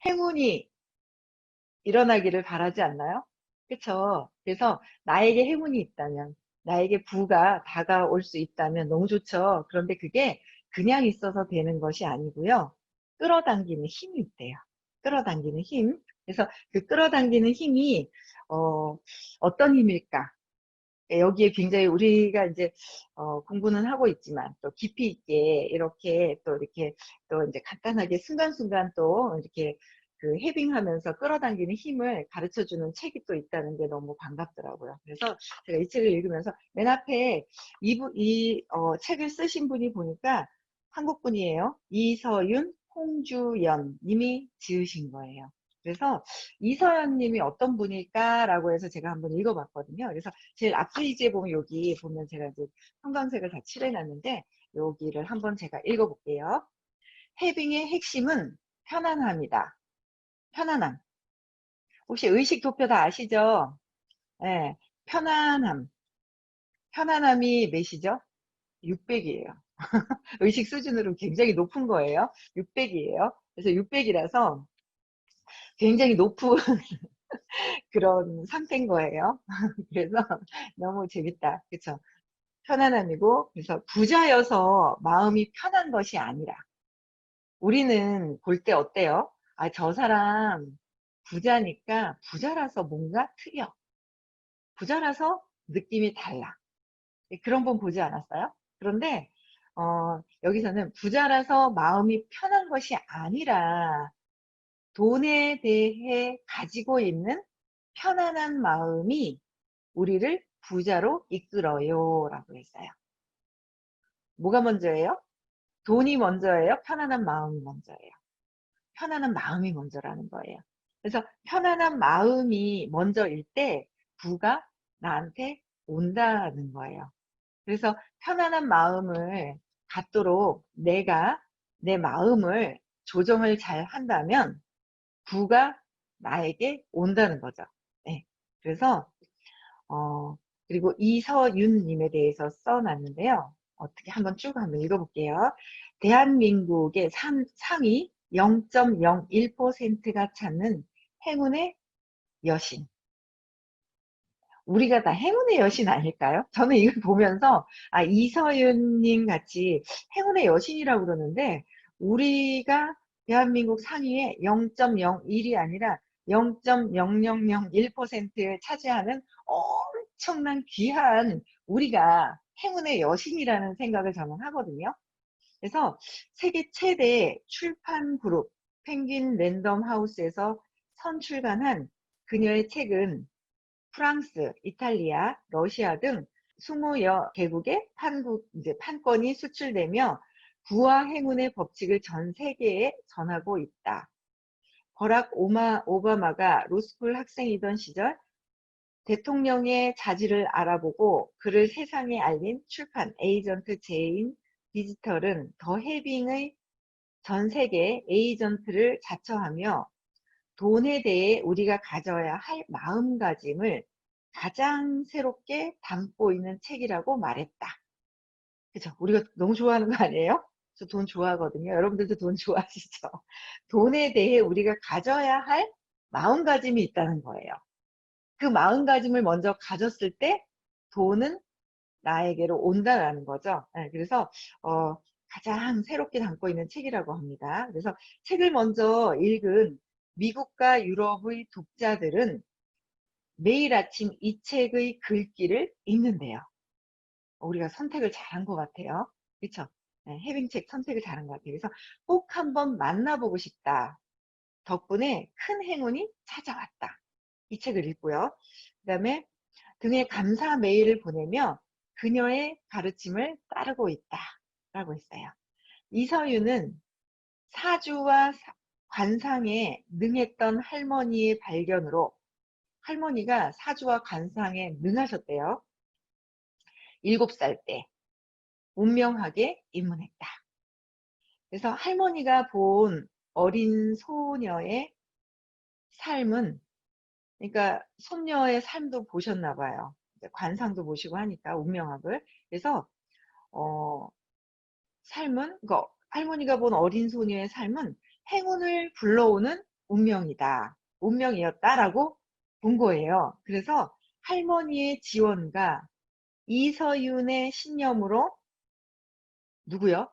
행운이 일어나기를 바라지 않나요? 그쵸? 그래서 나에게 행운이 있다면, 나에게 부가 다가올 수 있다면 너무 좋죠. 그런데 그게 그냥 있어서 되는 것이 아니고요. 끌어당기는 힘이 있대요. 끌어당기는 힘. 그래서 그 끌어당기는 힘이 어떤 힘일까? 여기에 굉장히 우리가 이제 공부는 하고 있지만 또 깊이 있게 이렇게 또 이제 간단하게 순간순간 또 이렇게 그 헤빙하면서 끌어당기는 힘을 가르쳐 주는 책이 또 있다는 게 너무 반갑더라고요. 그래서 제가 이 책을 읽으면서 맨 앞에 책을 쓰신 분이 보니까 한국 분이에요. 이서윤, 홍주연 님이 지으신 거예요. 그래서 이서연 님이 어떤 분일까라고 해서 제가 한번 읽어봤거든요. 그래서 제일 앞페이지에 보면 여기 보면 제가 이제 형광색을 다 칠해놨는데 여기를 한번 제가 읽어볼게요. 해빙의 핵심은 편안함이다. 편안함. 혹시 의식 도표 다 아시죠? 네, 편안함. 편안함이 몇이죠? 600이에요. 의식 수준으로 굉장히 높은 거예요. 600이에요. 그래서 600이라서 굉장히 높은 그런 상태인 거예요. 그래서 너무 재밌다. 그쵸? 편안함이고, 그래서 부자여서 마음이 편한 것이 아니라, 우리는 볼 때 어때요? 아, 저 사람 부자니까 부자라서 뭔가 특이해. 부자라서 느낌이 달라. 그런 분 보지 않았어요? 그런데, 여기서는 부자라서 마음이 편한 것이 아니라, 돈에 대해 가지고 있는 편안한 마음이 우리를 부자로 이끌어요. 라고 했어요. 뭐가 먼저예요? 돈이 먼저예요? 편안한 마음이 먼저예요? 편안한 마음이 먼저라는 거예요. 그래서 편안한 마음이 먼저일 때 부가 나한테 온다는 거예요. 그래서 편안한 마음을 갖도록 내가 내 마음을 조정을 잘 한다면 부가 나에게 온다는 거죠. 네. 그래서 그리고 이서윤님에 대해서 써놨는데요. 어떻게 한번 읽어볼게요. 대한민국의 상위 0.01%가 찾는 행운의 여신. 우리가 다 행운의 여신 아닐까요? 저는 이걸 보면서, 아, 이서윤님 같이 행운의 여신이라고 그러는데, 우리가 대한민국 상위에 0.01이 아니라 0.0001%를 차지하는 엄청난 귀한 우리가 행운의 여신이라는 생각을 저는 하거든요. 그래서 세계 최대 출판 그룹 펭귄 랜덤 하우스에서 선출간한 그녀의 책은 프랑스, 이탈리아, 러시아 등 20여 개국의 판권이 수출되며 부와 행운의 법칙을 전 세계에 전하고 있다. 버락 오바마가 로스쿨 학생이던 시절 대통령의 자질을 알아보고 그를 세상에 알린 출판 에이전트 제인 디지털은 더 해빙의 전 세계 에이전트를 자처하며 돈에 대해 우리가 가져야 할 마음가짐을 가장 새롭게 담고 있는 책이라고 말했다. 그죠? 우리가 너무 좋아하는 거 아니에요? 저 돈 좋아하거든요. 여러분들도 돈 좋아하시죠? 돈에 대해 우리가 가져야 할 마음가짐이 있다는 거예요. 그 마음가짐을 먼저 가졌을 때 돈은 나에게로 온다라는 거죠. 네, 그래서 가장 새롭게 담고 있는 책이라고 합니다. 그래서 책을 먼저 읽은 미국과 유럽의 독자들은 매일 아침 이 책의 글귀를 읽는데요. 우리가 선택을 잘한 것 같아요. 그렇죠? 네, 해빙책 선택을 잘한 것 같아요. 그래서 꼭 한번 만나보고 싶다. 덕분에 큰 행운이 찾아왔다. 이 책을 읽고요. 그 다음에 등에 감사 메일을 보내며 그녀의 가르침을 따르고 있다. 라고 했어요. 이서유는 사주와 관상에 능했던 할머니의 발견으로 할머니가 사주와 관상에 능하셨대요. 7살 때 운명하게 입문했다. 그래서 할머니가 본 어린 소녀의 삶은, 그러니까 손녀의 삶도 보셨나 봐요. 관상도 보시고 하니까 운명학을. 그래서 어, 삶은, 그러니까 할머니가 본 어린 소녀의 삶은 행운을 불러오는 운명이었다라고 본 거예요. 그래서 할머니의 지원과 이서윤의 신념으로 누구요?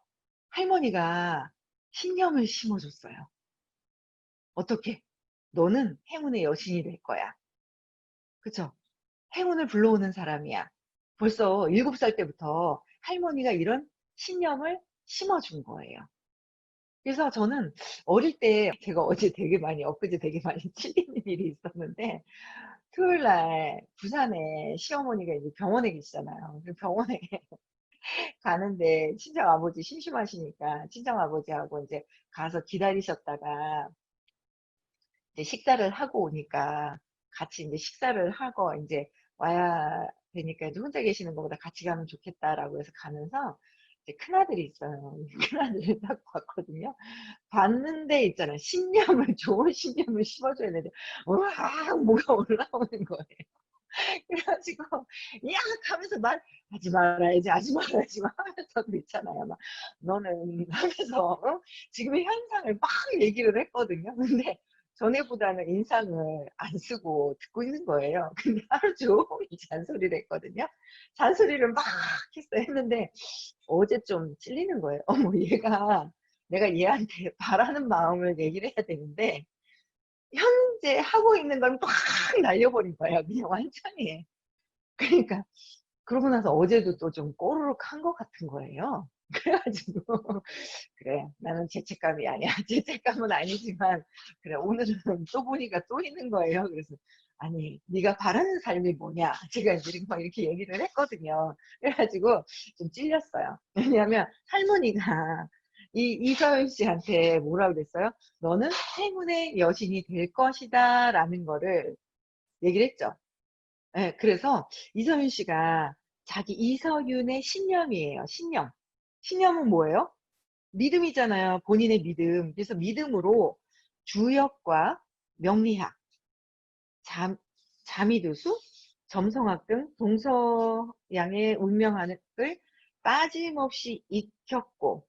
할머니가 신념을 심어줬어요. 어떻게? 너는 행운의 여신이 될 거야. 그쵸? 행운을 불러오는 사람이야. 벌써 7살 때부터 할머니가 이런 신념을 심어준 거예요. 그래서 저는 어릴 때 제가 어제 되게 많이, 엊그제 되게 많이 찔리는 일이 있었는데, 토요일 날 부산에 시어머니가 이제 병원에 계시잖아요. 그 병원에 가는데 친정 아버지 심심하시니까 친정 아버지하고 이제 가서 기다리셨다가 이제 식사를 하고 오니까 같이 이제 식사를 하고 이제 와야 되니까 이제 혼자 계시는 것보다 같이 가면 좋겠다라고 해서 가면서 이제 큰아들이 있어요. 큰아들을 딱 봤거든요. 봤는데 있잖아요. 신념을, 좋은 신념을 심어줘야 되는데, 우와, 뭐가 올라오는 거예요. 그래가지고, 야! 하면서 하지 말아야지, 하지 말아야지, 막 하면서도 있잖아요. 막, 너는, 하면서, 지금의 현상을 막 얘기를 했거든요. 근데, 전에보다는 인상을 안 쓰고 듣고 있는 거예요. 근데 하루 종일 잔소리를 했거든요. 잔소리를 막 했는데, 어제 좀 찔리는 거예요. 어머, 얘가, 내가 얘한테 바라는 마음을 얘기를 해야 되는데, 현재 하고 있는 건 막 날려버린 거예요. 그냥 완전히. 그러니까 그러고 나서 어제도 또 좀 꼬르륵 한 것 같은 거예요. 그래가지고 그래, 나는 죄책감이 아니야. 죄책감은 아니지만 그래, 오늘은 또 보니까 또 있는 거예요. 그래서 아니, 네가 바라는 삶이 뭐냐, 제가 이제 막 이렇게 얘기를 했거든요. 그래가지고 좀 찔렸어요. 왜냐하면 할머니가 이서윤 씨한테 뭐라 그랬어요? 너는 행운의 여신이 될 것이다 라는 거를 얘기를 했죠. 네, 그래서 이서윤 씨가 자기 이서윤의 신념이에요. 신념. 신념은 뭐예요? 믿음이잖아요. 본인의 믿음. 그래서 믿음으로 주역과 명리학, 잠, 자미두수, 점성학 등 동서양의 운명학을 빠짐없이 익혔고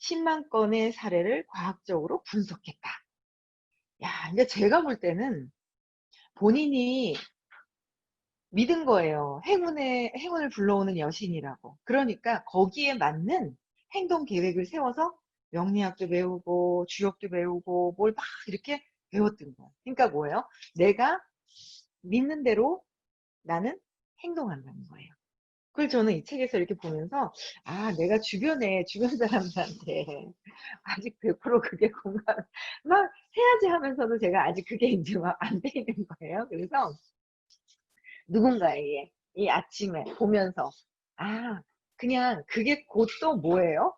10만 건의 사례를 과학적으로 분석했다. 야, 이제 제가 볼 때는 본인이 믿은 거예요. 행운을 불러오는 여신이라고. 그러니까 거기에 맞는 행동 계획을 세워서 명리학도 배우고, 주역도 배우고, 뭘 막 이렇게 배웠던 거예요. 그러니까 뭐예요? 내가 믿는 대로 나는 행동한다는 거예요. 그걸 저는 이 책에서 이렇게 보면서, 아, 내가 주변 사람들한테 아직 100% 그게 공감, 막 해야지 하면서도 제가 아직 그게 이제 막 안 돼 있는 거예요. 그래서 누군가에게 이 아침에 보면서, 아, 그냥 그게 곧 또 뭐예요?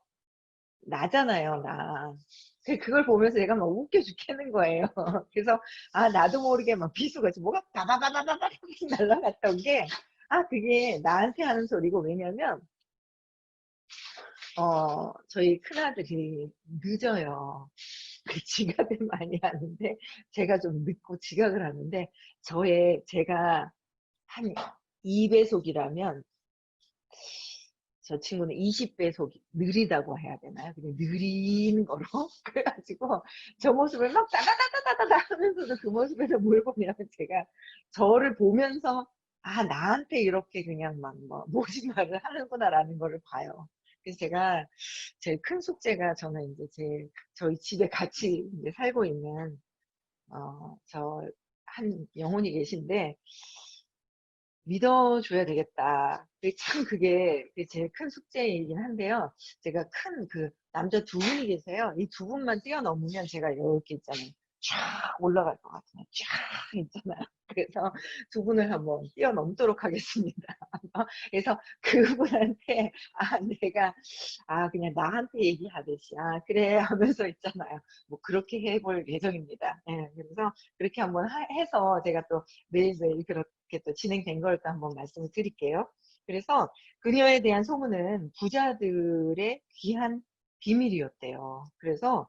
나잖아요, 나. 그걸 보면서 내가 막 웃겨 죽겠는 거예요. 그래서, 아, 나도 모르게 막 비수같이 뭐가 다다다다다다 날라갔던 게, 아, 그게 나한테 하는 소리고, 왜냐면, 저희 큰아들이 늦어요. 그 지각을 많이 하는데, 제가 좀 늦고 지각을 하는데, 제가 한 2배속이라면, 저 친구는 20배속이 느리다고 해야 되나요? 그냥 느린 거로. 그래가지고 저 모습을 막 따다다다다다 하면서도 그 모습에서 뭘 보냐면 제가 저를 보면서 아, 나한테 이렇게 그냥 막 뭐, 모진 말을 하는구나라는 거를 봐요. 그래서 제가 제일 큰 숙제가 저는 이제 저희 집에 같이 이제 살고 있는, 저 한 영혼이 계신데, 믿어줘야 되겠다. 참 그게 제일 큰 숙제이긴 한데요. 제가 큰 남자 두 분이 계세요. 이 두 분만 뛰어넘으면 제가 이렇게 있잖아요. 쫙 올라갈 것 같아요. 쫙 있잖아요. 그래서 두 분을 한번 뛰어넘도록 하겠습니다. 그래서 그분한테, 아, 그냥 나한테 얘기하듯이, 아, 그래, 하면서 있잖아요. 뭐, 그렇게 해볼 예정입니다. 예, 그래서 그렇게 한번 해서 제가 또 매일매일 그렇게 또 진행된 걸 또 한번 말씀을 드릴게요. 그래서 그녀에 대한 소문은 부자들의 귀한 비밀이었대요. 그래서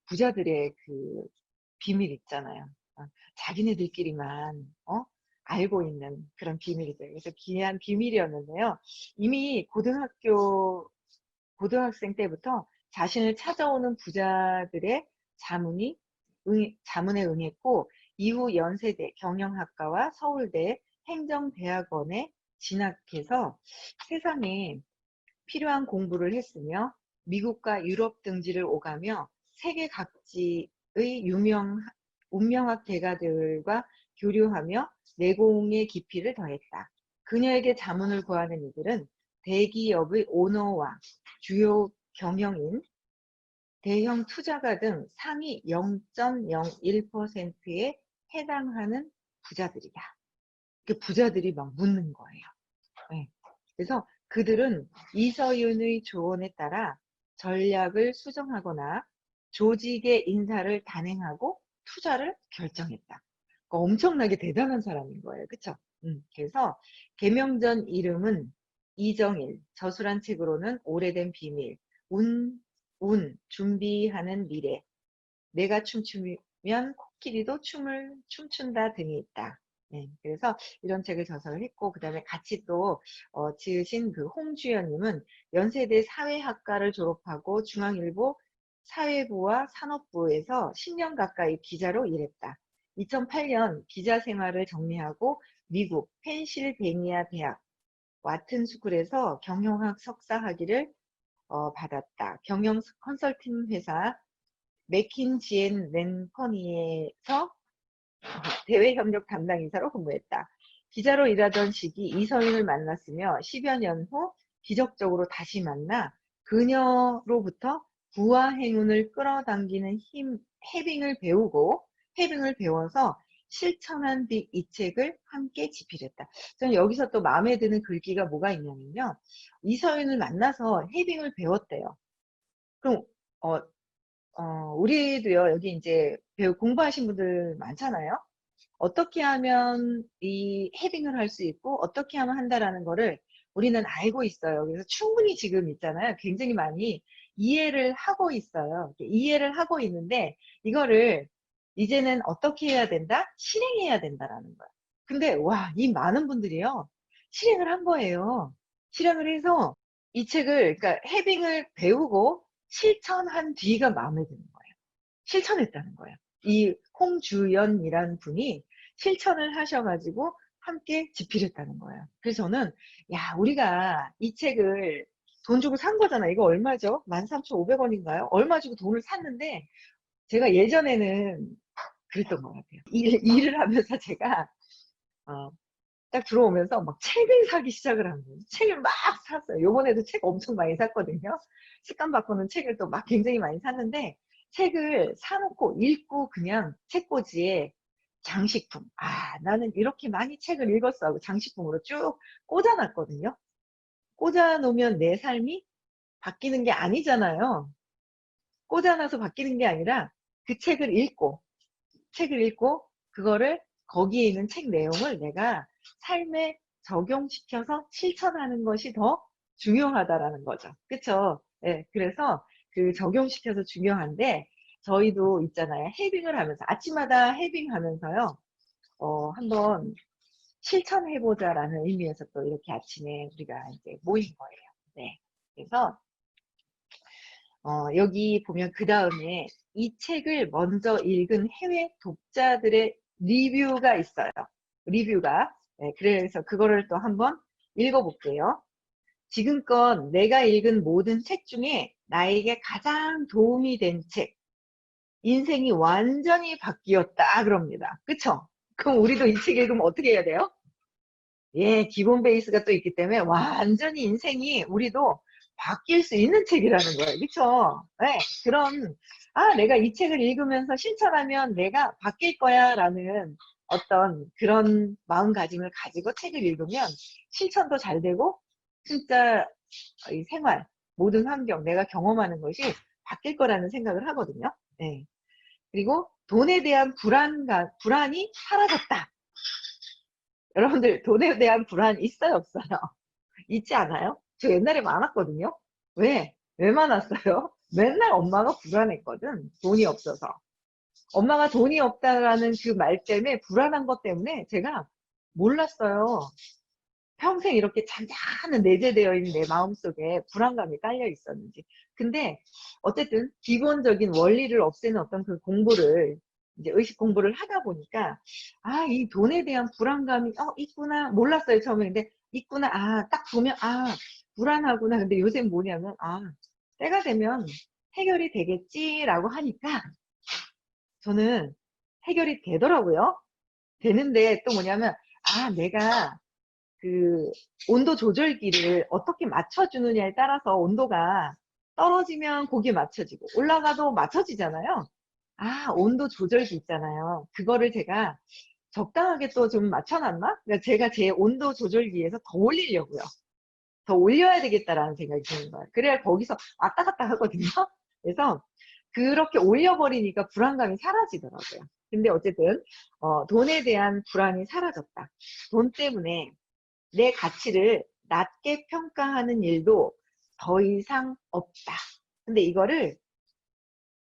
부자들의 그 비밀 있잖아요. 자기네들끼리만 알고 있는 그런 비밀이죠. 그래서 귀한 비밀이었는데요. 이미 고등학생 때부터 자신을 찾아오는 부자들의 자문이 자문에 응했고 이후 연세대 경영학과와 서울대 행정대학원에 진학해서 세상에 필요한 공부를 했으며 미국과 유럽 등지를 오가며 세계 각지의 운명학 대가들과 교류하며 내공의 깊이를 더했다. 그녀에게 자문을 구하는 이들은 대기업의 오너와 주요 경영인, 대형 투자가 등 상위 0.01%에 해당하는 부자들이다. 그 부자들이 막 묻는 거예요. 네. 그래서 그들은 이서윤의 조언에 따라 전략을 수정하거나 조직의 인사를 단행하고 투자를 결정했다. 그러니까 엄청나게 대단한 사람인 거예요. 그쵸? 그래서 개명전 이름은 이정일, 저술한 책으로는 오래된 비밀, 준비하는 미래, 내가 춤추면 코끼리도 춤춘다 등이 있다. 네, 그래서 이런 책을 저서를 했고, 그 다음에 같이 또 지으신 그 홍주연님은 연세대 사회학과를 졸업하고 중앙일보 사회부와 산업부에서 10년 가까이 기자로 일했다. 2008년 기자 생활을 정리하고 미국 펜실베니아 대학 와튼스쿨에서 경영학 석사 학위를 받았다. 경영 컨설팅 회사 맥킨지앤 랜커니에서 대외 협력 담당 이사로 근무했다. 기자로 일하던 시기 이서윤을 만났으며 10여 년 후 기적적으로 다시 만나 그녀로부터 부와 행운을 끌어당기는 해빙을 배워서 실천한 뒤 이 책을 함께 집필했다. 저는 여기서 또 마음에 드는 글귀가 뭐가 있냐면요. 이서윤을 만나서 해빙을 배웠대요. 그럼 우리도요, 여기 이제 배우 공부하신 분들 많잖아요. 어떻게 하면 이 헤딩을 할 수 있고, 어떻게 하면 한다라는 거를 우리는 알고 있어요. 그래서 충분히 지금 있잖아요. 굉장히 많이 이해를 하고 있어요. 이해를 하고 있는데, 이거를 이제는 어떻게 해야 된다? 실행해야 된다라는 거예요. 근데, 와, 이 많은 분들이요, 실행을 한 거예요. 실행을 해서 이 책을, 그러니까 헤딩을 배우고 실천한 뒤가 마음에 드는 거예요. 실천했다는 거예요. 이 홍주연이라는 분이 실천을 하셔가지고 함께 집필했다는 거예요. 그래서 저는 야, 우리가 이 책을 돈 주고 산 거잖아. 이거 얼마죠? 13,500원인가요? 얼마 주고 돈을 샀는데 제가 예전에는 그랬던 것 같아요. 일을 하면서 제가 어, 딱 들어오면서 막 책을 사기 시작을 한 거예요. 책을 막 샀어요. 요번에도 책 엄청 많이 샀거든요. 습관 바꾸는 책을 또 막 굉장히 많이 샀는데 책을 사놓고 읽고 그냥 책꽂이에 장식품. 아, 나는 이렇게 많이 책을 읽었어 하고 장식품으로 쭉 꽂아놨거든요. 꽂아놓으면 내 삶이 바뀌는 게 아니잖아요. 꽂아놔서 바뀌는 게 아니라 그 책을 읽고 그거를 거기에 있는 책 내용을 내가 삶에 적용시켜서 실천하는 것이 더 중요하다라는 거죠. 그쵸? 네, 그래서 그 적용시켜서 중요한데 저희도 있잖아요. 헤빙을 하면서 아침마다 헤빙 하면서요. 한번 실천해보자라는 의미에서 또 이렇게 아침에 우리가 이제 모인 거예요. 네. 그래서 여기 보면 그 다음에 이 책을 먼저 읽은 해외 독자들의 리뷰가 있어요. 리뷰가. 네, 그래서 그거를 또 한번 읽어볼게요. 지금껏 내가 읽은 모든 책 중에 나에게 가장 도움이 된 책. 인생이 완전히 바뀌었다. 그럽니다. 그쵸? 그럼 우리도 이 책 읽으면 어떻게 해야 돼요? 예, 기본 베이스가 또 있기 때문에 완전히 인생이 우리도 바뀔 수 있는 책이라는 거예요. 그쵸? 네, 그런, 내가 이 책을 읽으면서 실천하면 내가 바뀔 거야 라는 어떤 그런 마음가짐을 가지고 책을 읽으면 실천도 잘 되고 진짜 이 생활, 모든 환경, 내가 경험하는 것이 바뀔 거라는 생각을 하거든요. 네. 그리고 돈에 대한 불안이 사라졌다. 여러분들 돈에 대한 불안 있어요, 없어요? 있지 않아요? 저 옛날에 많았거든요. 왜 많았어요? 맨날 엄마가 불안했거든. 돈이 없어서. 엄마가 돈이 없다라는 그 말 때문에 불안한 것 때문에 제가 몰랐어요. 평생 이렇게 잔잔한 내재되어 있는 내 마음속에 불안감이 깔려 있었는지. 근데 어쨌든 기본적인 원리를 없애는 어떤 그 공부를 이제 의식 공부를 하다 보니까, 아, 이 돈에 대한 불안감이, 있구나. 몰랐어요, 처음에. 근데, 있구나. 아, 딱 보면, 아, 불안하구나. 근데 요새 뭐냐면, 아, 때가 되면 해결이 되겠지라고 하니까, 저는 해결이 되더라고요. 되는데 또 뭐냐면, 아, 내가 그 온도 조절기를 어떻게 맞춰주느냐에 따라서 온도가 떨어지면 거기에 맞춰지고 올라가도 맞춰지잖아요. 아, 온도 조절기 있잖아요. 그거를 제가 적당하게 또 좀 맞춰놨나? 그러니까 제가 제 온도 조절기에서 더 올리려고요. 더 올려야 되겠다라는 생각이 드는 거예요. 그래야 거기서 왔다 갔다 하거든요. 그래서 그렇게 올려버리니까 불안감이 사라지더라고요. 근데 어쨌든 돈에 대한 불안이 사라졌다. 돈 때문에 내 가치를 낮게 평가하는 일도 더 이상 없다. 근데 이거를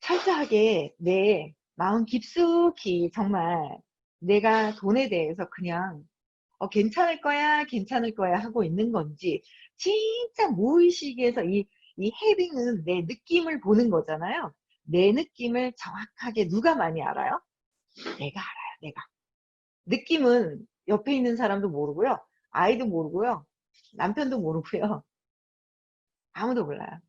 철저하게 내 마음 깊숙이 정말 내가 돈에 대해서 그냥 괜찮을 거야, 괜찮을 거야 하고 있는 건지, 진짜 무의식에서 이 헤딩은 내 느낌을 보는 거잖아요. 내 느낌을 정확하게 누가 많이 알아요? 내가 알아요, 내가. 느낌은 옆에 있는 사람도 모르고요. 아이도 모르고요. 남편도 모르고요. 아무도 몰라요.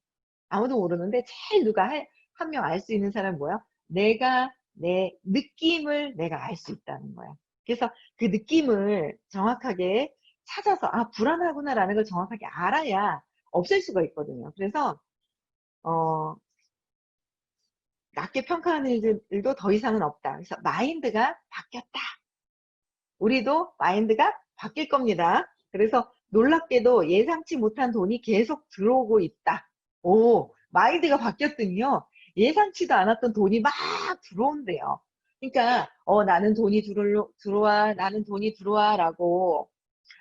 아무도 모르는데 제일 누가 한 명 알 수 있는 사람은 뭐야? 내가 내 느낌을 내가 알 수 있다는 거야. 그래서 그 느낌을 정확하게 찾아서 아, 불안하구나라는 걸 정확하게 알아야 없앨 수가 있거든요. 그래서 어, 낮게 평가하는 일도 더 이상은 없다. 그래서 마인드가 바뀌었다. 우리도 마인드가 바뀔 겁니다. 그래서 놀랍게도 예상치 못한 돈이 계속 들어오고 있다. 오, 마인드가 바뀌었더니요. 예상치도 않았던 돈이 막 들어온대요. 그러니까 나는 돈이 들어와, 나는 돈이 들어와라고,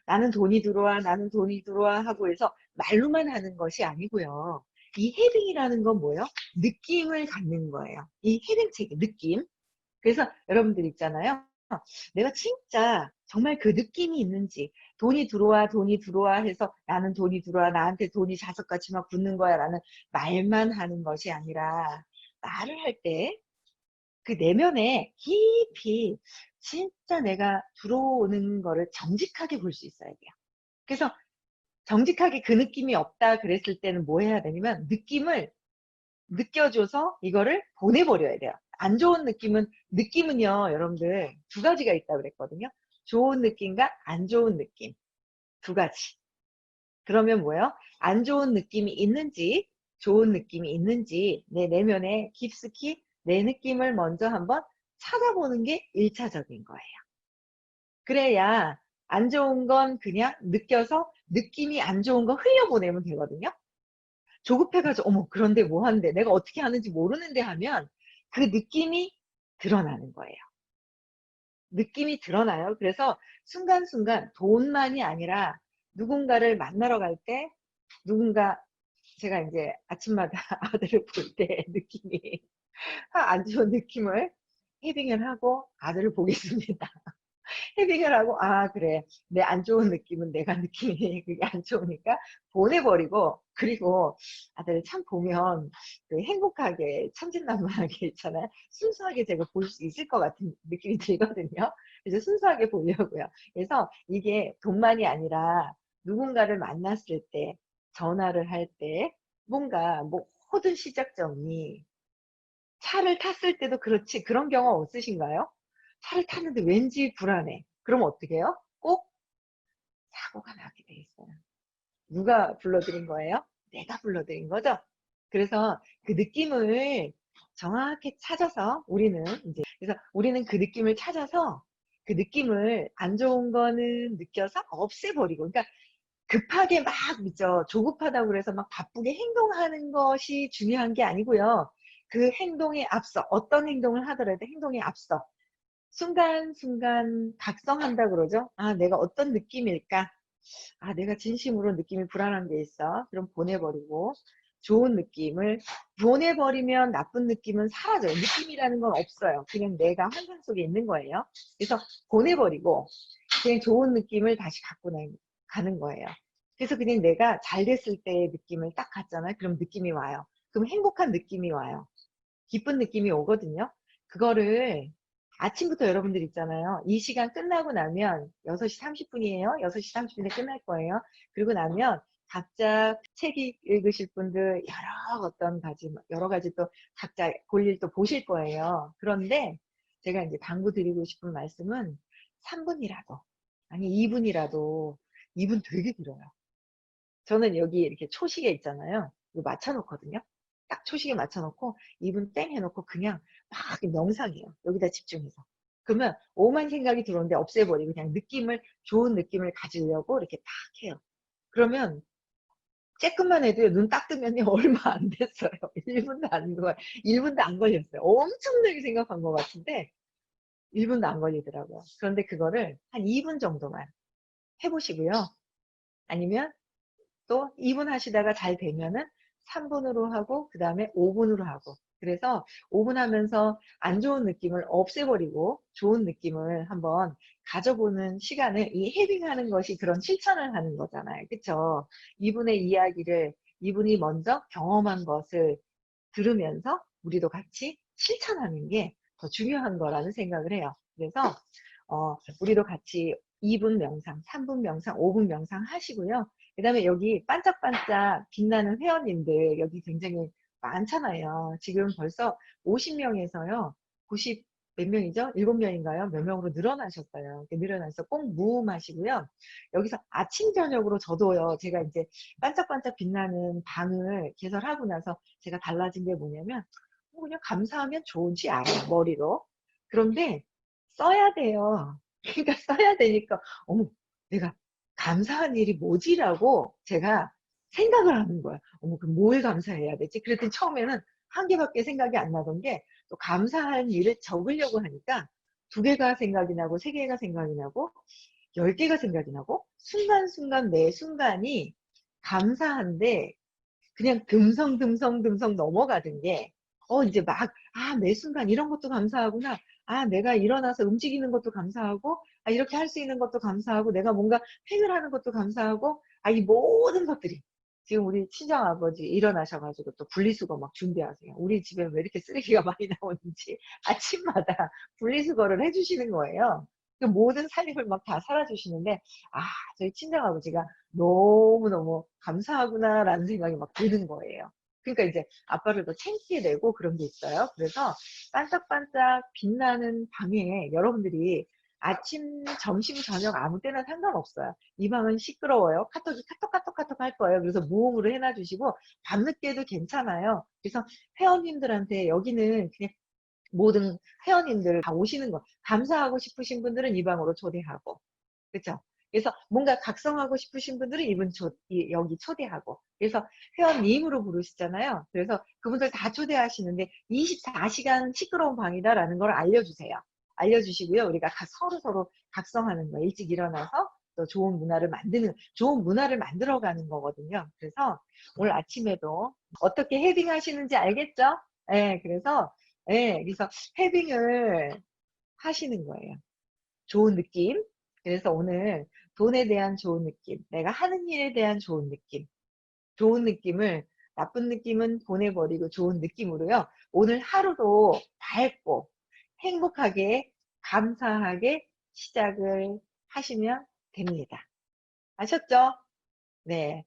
나는 돈이 들어와, 나는 돈이 들어와 하고 해서 말로만 하는 것이 아니고요. 이 헤딩이라는 건 뭐예요? 느낌을 갖는 거예요. 이 헤딩 책의 느낌. 그래서 여러분들 있잖아요. 내가 진짜 정말 그 느낌이 있는지 돈이 들어와 해서 나는 돈이 들어와 나한테 돈이 자석같이 막 붙는 거야 라는 말만 하는 것이 아니라 말을 할 때 그 내면에 깊이 진짜 내가 들어오는 거를 정직하게 볼 수 있어야 돼요. 그래서 정직하게 그 느낌이 없다 그랬을 때는 뭐 해야 되냐면 느낌을 느껴줘서 이거를 보내버려야 돼요. 안 좋은 느낌은요, 여러분들 두 가지가 있다고 그랬거든요. 좋은 느낌과 안 좋은 느낌. 두 가지. 그러면 뭐예요? 안 좋은 느낌이 있는지, 좋은 느낌이 있는지, 내 내면에 깊숙이 내 느낌을 먼저 한번 찾아보는 게 1차적인 거예요. 그래야 안 좋은 건 그냥 느껴서 느낌이 안 좋은 거 흘려보내면 되거든요. 조급해가지고 어머 그런데 뭐 하는데 내가 어떻게 하는지 모르는데 하면 그 느낌이 드러나는 거예요. 느낌이 드러나요. 그래서 순간순간 돈만이 아니라 누군가를 만나러 갈 때 누군가 제가 이제 아침마다 아들을 볼 때 느낌이 안 좋은 느낌을 헤딩을 하고 아들을 보겠습니다. 헤딩을 하고 아 그래 내 안 좋은 느낌은 내가 느낌이 그게 안 좋으니까 보내버리고 그리고 아들 참 보면 그 행복하게 천진난만하게 있잖아요. 순수하게 제가 볼 수 있을 것 같은 느낌이 들거든요. 그래서 순수하게 보려고요. 그래서 이게 돈만이 아니라 누군가를 만났을 때 전화를 할 때 뭔가 모든 시작점이 차를 탔을 때도 그렇지 그런 경험 없으신가요? 차를 탔는데 왠지 불안해. 그럼 어떻게 해요? 꼭 사고가 나게 돼 있어요. 누가 불러드린 거예요? 내가 불러드린 거죠? 그래서 그 느낌을 정확히 찾아서 그래서 우리는 그 느낌을 찾아서 그 느낌을 안 좋은 거는 느껴서 없애버리고, 그러니까 급하게 막 있죠. 조급하다고 그래서 막 바쁘게 행동하는 것이 중요한 게 아니고요. 그 행동에 앞서 어떤 행동을 하더라도 행동에 앞서 순간순간 각성한다 그러죠. 아, 내가 어떤 느낌일까? 아, 내가 진심으로 느낌이 불안한 게 있어. 그럼 보내버리고 좋은 느낌을 보내버리면 나쁜 느낌은 사라져요. 느낌이라는 건 없어요. 그냥 내가 환상 속에 있는 거예요. 그래서 보내버리고 그냥 좋은 느낌을 다시 갖고 가는 거예요. 그래서 그냥 내가 잘 됐을 때의 느낌을 딱 갖잖아요. 그럼 느낌이 와요. 그럼 행복한 느낌이 와요. 기쁜 느낌이 오거든요. 그거를 아침부터 여러분들 있잖아요. 이 시간 끝나고 나면 6시 30분이에요. 6시 30분에 끝날 거예요. 그리고 나면 각자 책 읽으실 분들 여러 가지 또 각자 볼일 또 보실 거예요. 그런데 제가 이제 당부드리고 싶은 말씀은 3분이라도, 아니 2분이라도, 2분 되게 길어요. 저는 여기 이렇게 초시계 있잖아요. 이거 맞춰놓거든요. 딱 초시계 맞춰놓고 2분 땡 해놓고 그냥 막 명상해요. 여기다 집중해서. 그러면 오만 생각이 들어오는데 없애버리고 그냥 좋은 느낌을 가지려고 이렇게 딱 해요. 그러면 쬐끔만 해도요, 눈 딱 뜨면요, 얼마 안 됐어요. 1분도 안, 1분도 안 걸렸어요. 엄청나게 생각한 것 같은데, 1분도 안 걸리더라고요. 그런데 그거를 한 2분 정도만 해보시고요. 아니면 또 2분 하시다가 잘 되면은 3분으로 하고 그 다음에 5분으로 하고, 그래서 5분 하면서 안 좋은 느낌을 없애버리고 좋은 느낌을 한번 가져보는 시간을, 이 헤빙하는 것이 그런 실천을 하는 거잖아요. 그쵸? 이분의 이야기를, 이분이 먼저 경험한 것을 들으면서 우리도 같이 실천하는 게 더 중요한 거라는 생각을 해요. 그래서 우리도 같이 2분 명상, 3분 명상, 5분 명상 하시고요. 그 다음에 여기 반짝반짝 빛나는 회원님들 여기 굉장히 많잖아요. 지금 벌써 50명에서요. 90 몇 명이죠? 7명인가요? 몇 명으로 늘어나셨어요. 이렇게 늘어나서 꼭 무음하시고요. 여기서 아침, 저녁으로 저도요. 제가 이제 반짝반짝 빛나는 방을 개설하고 나서 제가 달라진 게 뭐냐면 그냥 감사하면 좋은지 알아요. 머리로. 그런데 써야 돼요. 그러니까 써야 되니까 어머, 내가 감사한 일이 뭐지라고 제가 생각을 하는 거야. 어머, 그럼 뭘 감사해야 되지? 그랬더니 처음에는 한 개밖에 생각이 안 나던 게 또 감사한 일을 적으려고 하니까 2개가 생각이 나고 3개가 생각이 나고 10개가 생각이 나고 순간순간 매 순간이 감사한데 그냥 듬성듬성 넘어가던 게, 이제 막, 매 순간 이런 것도 감사하구나. 내가 일어나서 움직이는 것도 감사하고, 이렇게 할 수 있는 것도 감사하고, 내가 뭔가 획을 하는 것도 감사하고, 이 모든 것들이. 지금 우리 친정아버지 일어나셔가지고 또 분리수거 막 준비하세요. 우리 집에 왜 이렇게 쓰레기가 많이 나오는지 아침마다 분리수거를 해주시는 거예요. 그 모든 살림을 막 다 살아주시는데, 아, 저희 친정아버지가 너무너무 감사하구나라는 생각이 막 드는 거예요. 그러니까 이제 아빠를 더 창피해 내고 그런 게 있어요. 그래서 반짝반짝 빛나는 방에 여러분들이 아침, 점심, 저녁 아무 때나 상관없어요. 이 방은 시끄러워요. 카톡이 카톡 할 거예요. 그래서 무음으로 해놔주시고 밤늦게도 괜찮아요. 그래서 회원님들한테 여기는 그냥 모든 회원님들 다 오시는 거 감사하고 싶으신 분들은 이 방으로 초대하고, 그렇죠? 그래서 뭔가 각성하고 싶으신 분들은 여기 초대하고, 그래서 회원님으로 부르시잖아요. 그래서 그분들 다 초대하시는데 24시간 시끄러운 방이다라는 걸 알려주세요. 알려주시고요. 우리가 서로 각성하는 거예요. 일찍 일어나서 또 좋은 문화를 만들어가는 거거든요. 그래서 오늘 아침에도 어떻게 헤딩 하시는지 알겠죠? 예, 그래서 헤딩을 하시는 거예요. 좋은 느낌. 그래서 오늘 돈에 대한 좋은 느낌, 내가 하는 일에 대한 좋은 느낌을, 나쁜 느낌은 보내버리고 좋은 느낌으로요. 오늘 하루도 밝고 행복하게 감사하게 시작을 하시면 됩니다. 아셨죠? 네.